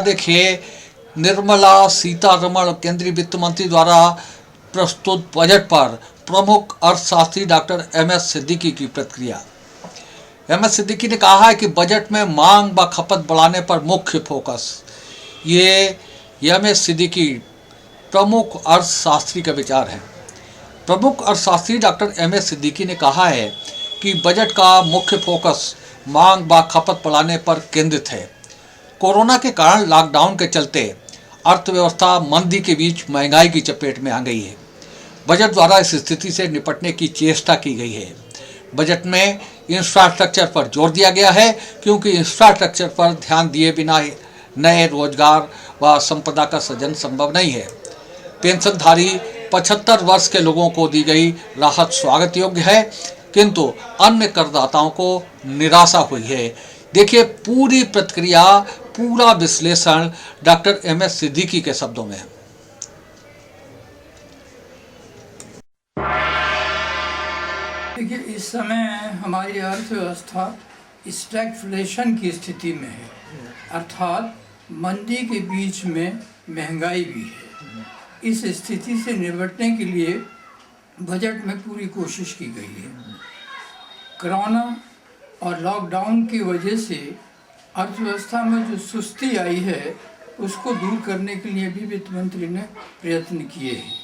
देखिए, निर्मला सीतारमण केंद्रीय वित्त मंत्री द्वारा प्रस्तुत बजट पर प्रमुख अर्थशास्त्री डॉक्टर एम.एस. सिद्दीकी की प्रतिक्रिया। एम.एस. सिद्दीकी ने कहा है कि बजट में मांग व खपत बढ़ाने पर मुख्य फोकस। ये एम.एस. सिद्दीकी प्रमुख अर्थशास्त्री का विचार है। प्रमुख अर्थशास्त्री डॉक्टर एम.एस. सिद्दीकी ने कहा है कि बजट का मुख्य फोकस मांग व खपत बढ़ाने पर केंद्रित है। कोरोना के कारण लॉकडाउन के चलते अर्थव्यवस्था मंदी के बीच महंगाई की चपेट में आ गई है। बजट द्वारा इस स्थिति से निपटने की चेष्टा की गई है। बजट में इंफ्रास्ट्रक्चर पर जोर दिया गया है, क्योंकि इंफ्रास्ट्रक्चर पर ध्यान दिए बिना नए रोजगार व संपदा का सृजन संभव नहीं है। पेंशनधारी 75 वर्ष के लोगों को दी गई राहत स्वागत योग्य है, किंतु अन्य करदाताओं को निराशा हुई है। देखिए पूरी प्रतिक्रिया, पूरा विश्लेषण डॉक्टर एम.एस. सिद्दीकी के शब्दों में। देखिए, इस समय हमारी अर्थव्यवस्था स्टैगफ्लेशन की स्थिति में है, अर्थात मंदी के बीच में महंगाई भी है। इस स्थिति से निपटने के लिए बजट में पूरी कोशिश की गई है। कोरोना और लॉकडाउन की वजह से अर्थव्यवस्था में जो सुस्ती आई है, उसको दूर करने के लिए भी वित्त मंत्री ने प्रयत्न किए हैं।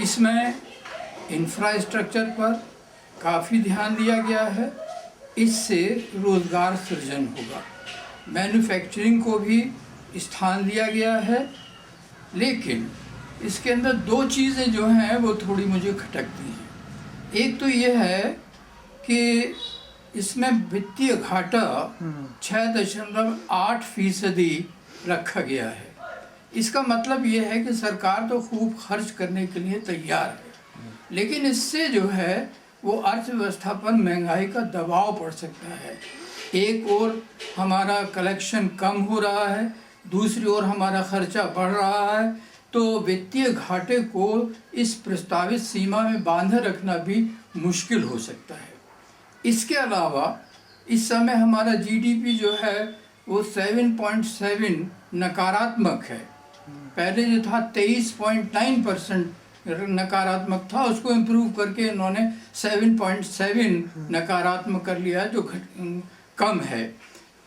इसमें इंफ्रास्ट्रक्चर पर काफ़ी ध्यान दिया गया है। इससे रोज़गार सृजन होगा। मैन्युफैक्चरिंग को भी स्थान दिया गया है, लेकिन इसके अंदर दो चीज़ें जो हैं वो थोड़ी मुझे खटकती हैं। एक तो ये है कि इसमें वित्तीय घाटा 6.8% रखा गया है। इसका मतलब ये है कि सरकार तो खूब खर्च करने के लिए तैयार है, लेकिन इससे जो है वो अर्थव्यवस्था पर महंगाई का दबाव पड़ सकता है। एक ओर हमारा कलेक्शन कम हो रहा है, दूसरी ओर हमारा खर्चा बढ़ रहा है, तो वित्तीय घाटे को इस प्रस्तावित सीमा में बांधे रखना भी मुश्किल हो सकता है। इसके अलावा इस समय हमारा जीडीपी जो है वो 7.7 नकारात्मक है। पहले जो था 23.9% नकारात्मक था, उसको इम्प्रूव करके इन्होंने 7.7 नकारात्मक कर लिया, जो कम है।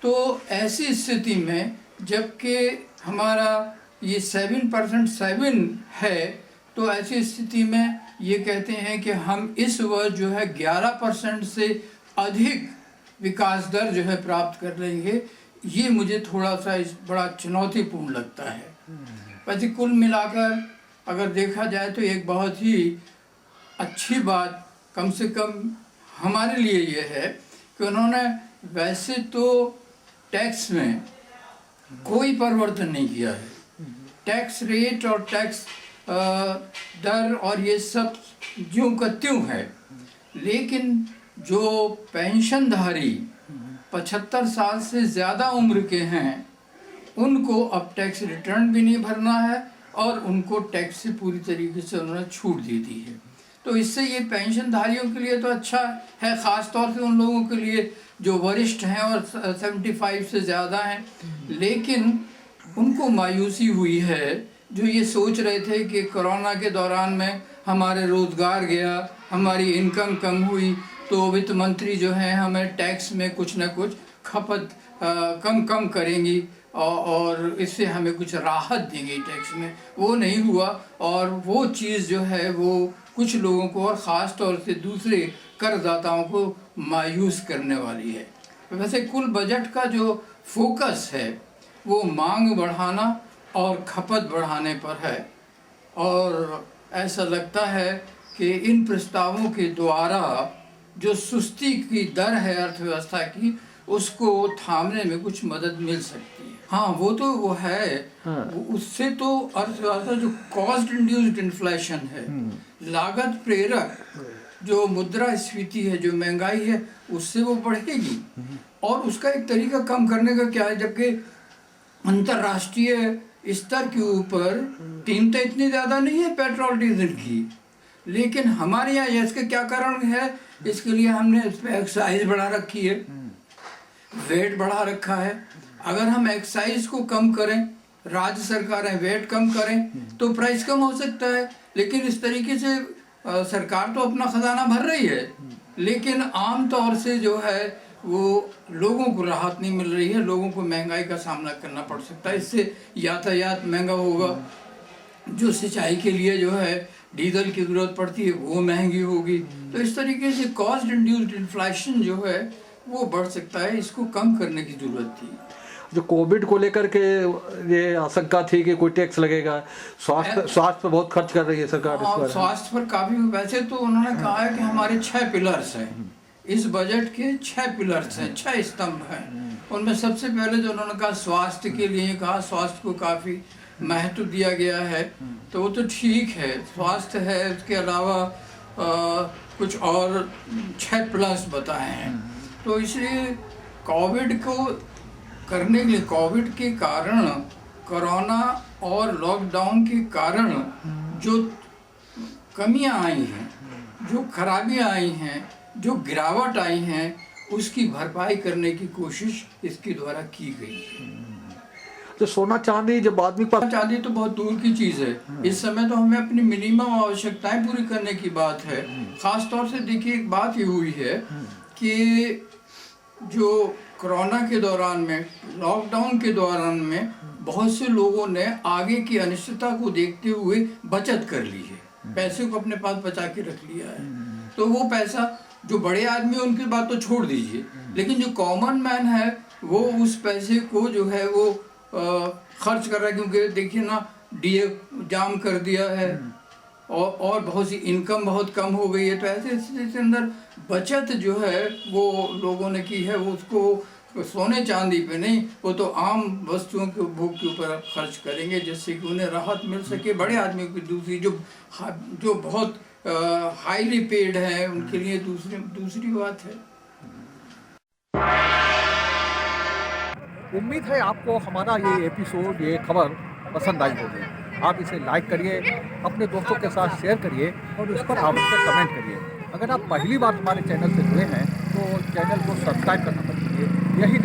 तो ऐसी स्थिति में जबकि हमारा ये 7% है, तो ऐसी स्थिति में ये कहते हैं कि हम इस वर्ष जो है 11% से अधिक विकास दर जो है प्राप्त कर लेंगे। ये मुझे थोड़ा सा बड़ा चुनौतीपूर्ण लगता है। वैसे कुल मिलाकर अगर देखा जाए तो एक बहुत ही अच्छी बात कम से कम हमारे लिए ये है कि उन्होंने वैसे तो टैक्स में कोई परिवर्तन नहीं किया है। टैक्स रेट और टैक्स दर और ये सब ज्यों का त्यों है, लेकिन जो पेंशनधारी 75 साल से ज़्यादा उम्र के हैं, उनको अब टैक्स रिटर्न भी नहीं भरना है और उनको टैक्स से पूरी तरीके से उन्होंने छूट दे दी है। तो इससे ये पेंशनधारियों के लिए तो अच्छा है, ख़ास तौर से उन लोगों के लिए जो वरिष्ठ हैं और 75 से ज़्यादा हैं। लेकिन उनको मायूसी हुई है जो ये सोच रहे थे कि कोरोना के दौरान में हमारे रोज़गार गया, हमारी इनकम कम हुई, तो वित्त मंत्री जो हैं हमें टैक्स में कुछ न कुछ खपत कम करेंगी और इससे हमें कुछ राहत देंगी टैक्स में। वो नहीं हुआ और वो चीज़ जो है वो कुछ लोगों को और ख़ास तौर से दूसरे करदाताओं को मायूस करने वाली है। वैसे कुल बजट का जो फोकस है वो मांग बढ़ाना और खपत बढ़ाने पर है, और ऐसा लगता है कि इन प्रस्तावों के द्वारा जो सुस्ती की दर है अर्थव्यवस्था की, उसको थामने में कुछ मदद मिल सकती है। हाँ, वो है। उससे तो अर्थव्यवस्था जो कॉस्ट इंड्यूस्ड इन्फ्लेशन है, लागत प्रेरक जो मुद्रास्फीति है, जो महंगाई है, उससे वो बढ़ेगी। और उसका एक तरीका कम करने का क्या है, जबकि अंतर्राष्ट्रीय स्तर के ऊपर कीमतें इतनी ज़्यादा नहीं है पेट्रोल डीजल की, लेकिन हमारे यहाँ इसके क्या कारण है, इसके लिए हमने इस पर एक्साइज बढ़ा रखी है, वेट बढ़ा रखा है, अगर हम एक्साइज को कम करें, राज्य सरकारें वेट कम करें तो प्राइस कम हो सकता है। लेकिन इस तरीके से सरकार तो अपना खजाना भर रही है, लेकिन आम तौर से जो है वो लोगों को राहत नहीं मिल रही है, लोगों को महंगाई का सामना करना पड़ सकता है। इससे यातायात महंगा होगा, जो सिंचाई के लिए जो है डीजल की ज़रूरत पड़ती है वो महंगी होगी। तो इस तरीके से कॉस्ट इंड्यूस्ड इन्फ्लेशन जो है वो बढ़ सकता है, इसको कम करने की ज़रूरत थी। जो कोविड को लेकर के ये आशंका थी कि कोई टैक्स लगेगा, स्वास्थ्य पर बहुत खर्च कर रही है सरकार इस बार। स्वास्थ्य पर काफ़ी, वैसे तो उन्होंने कहा है कि हमारे 6 पिलर्स हैं, इस बजट के 6 पिलर्स हैं, 6 स्तंभ हैं। उनमें सबसे पहले जो उन्होंने कहा स्वास्थ्य के लिए कहा, स्वास्थ्य को काफ़ी महत्व दिया गया है, तो वो तो ठीक है, स्वास्थ्य है। उसके अलावा कुछ और 6 प्लस बताए हैं। तो इसलिए कोविड को करने के लिए, कोविड के कारण, कोरोना और लॉकडाउन के कारण जो कमियां आई हैं, जो खराबियां आई हैं, जो गिरावट आई हैं, उसकी भरपाई करने की कोशिश इसके द्वारा की गई है। तो सोना चांदी जब आदमी पर, चांदी तो बहुत दूर की चीज़ है, इस समय तो हमें अपनी मिनिमम आवश्यकताएं पूरी करने की बात है। ख़ास तौर से देखिए एक बात ये हुई है कि जो कोरोना के दौरान में, लॉकडाउन के दौरान में बहुत से लोगों ने आगे की अनिश्चितता को देखते हुए बचत कर ली है, पैसे को अपने पास बचा के रख लिया है। तो वो पैसा, जो बड़े आदमी है उनकी बात तो छोड़ दीजिए, लेकिन जो कॉमन मैन है वो उस पैसे को जो है वो खर्च कर रहा है, क्योंकि देखिए ना डीए जाम कर दिया है और बहुत सी इनकम बहुत कम हो गई है। तो ऐसे स्थिति के अंदर बचत जो है वो लोगों ने की है, वो उसको सोने चांदी पे नहीं, वो तो आम वस्तुओं के उपभोग के ऊपर खर्च करेंगे, जिससे कि उन्हें राहत मिल सके। बड़े आदमियों की दूसरी जो बहुत हाईली पेड है उनके लिए दूसरी बात है। उम्मीद है आपको हमारा ये एपिसोड, ये खबर पसंद आई होगी। आप इसे लाइक करिए, अपने दोस्तों के साथ शेयर करिए और उस पर आप उससे कमेंट करिए। अगर आप पहली बार हमारे चैनल से जुड़े हैं तो चैनल को सब्सक्राइब करना मत भूलिए। यही